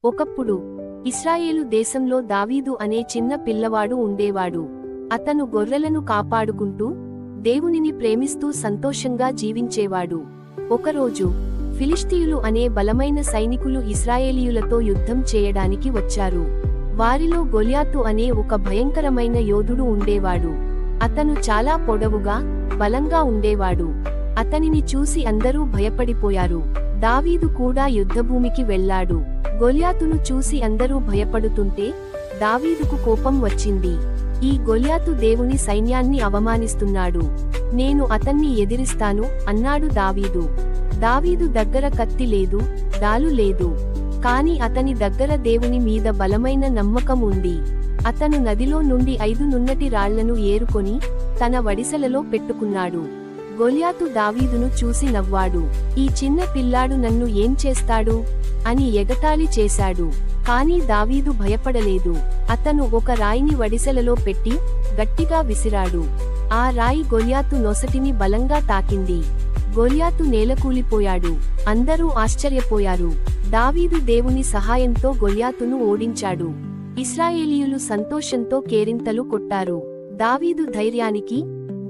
ఒకప్పుడు ఇశ్రాయేలు దేశంలో దావీదు అనే చిన్న పిల్లవాడు ఉండేవాడు. అతను గొర్రెలను కాపాడుకుంటూ దేవునిని ప్రేమిస్తూ సంతోషంగా జీవించేవాడు. ఒకరోజు ఫిలిష్తీయులు అనే బలమైన సైనికులు ఇశ్రాయేలీయులతో యుద్ధం చేయడానికి వచ్చారు. వారిలో గొల్యాతు అనే ఒక భయంకరమైన యోధుడు ఉండేవాడు. అతను చాలా పొడవుగా, బలంగా ఉండేవాడు. అతనిని చూసి అందరూ భయపడిపోయారు. దావీదు కూడా యుద్ధభూమికి వెళ్ళాడు. గొల్యాతును చూసి అందరూ భయపడుతుంటే దావీదుకు కోపం వచ్చింది. ఈ గొల్యాతు దేవుని సైన్యాన్ని అవమానిస్తున్నాడు, నేను అతన్ని ఎదిరిస్తాను అన్నాడు దావీదు. దావీదు దగ్గర కత్తి లేదు, డాలు లేదు, కాని అతని దగ్గర దేవుని మీద బలమైన నమ్మకం ఉంది. అతను నదిలో నుండి 5 నున్నటి రాళ్లను ఏరుకొని తన వడిసెలలో పెట్టుకున్నాడు. గొల్యాతు దావీదును చూసి నవ్వాడు. ఈ చిన్న పిల్లాడు నన్ను ఏం చేస్తాడు అని ఎగతాళి చేశాడు. కాని దావీదు భయపడలేదు. అతను ఒక రాయిని వడిసెలలో పెట్టి గట్టిగా విసిరాడు. ఆ రాయి గొల్యాతు నొసటిని బలంగా తాకింది. గొల్యాతు నేలకూలిపోయాడు. అందరూ ఆశ్చర్యపోయారు. దావీదు దేవుని సహాయంతో గొల్యాతును ఓడించాడు. ఇశ్రాయేలీయులు సంతోషంతో కేరింతలు కొట్టారు. దావీదు ధైర్యానికి,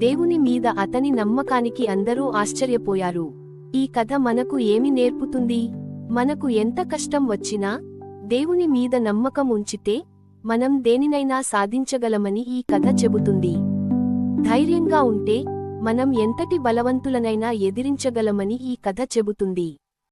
దేవుని మీద అతని నమ్మకానికి అందరూ ఆశ్చర్యపోయారు. ఈ కథ మనకు ఏమి నేర్పుతుంది? మనకు ఎంత కష్టం వచ్చినా దేవుని మీద నమ్మకం ఉంచితే మనం దేనినైనా సాధించగలమని ఈ కథ చెబుతుంది. ధైర్యంగా ఉంటే మనం ఎంతటి బలవంతులనైనా ఎదిరించగలమని ఈ కథ చెబుతుంది.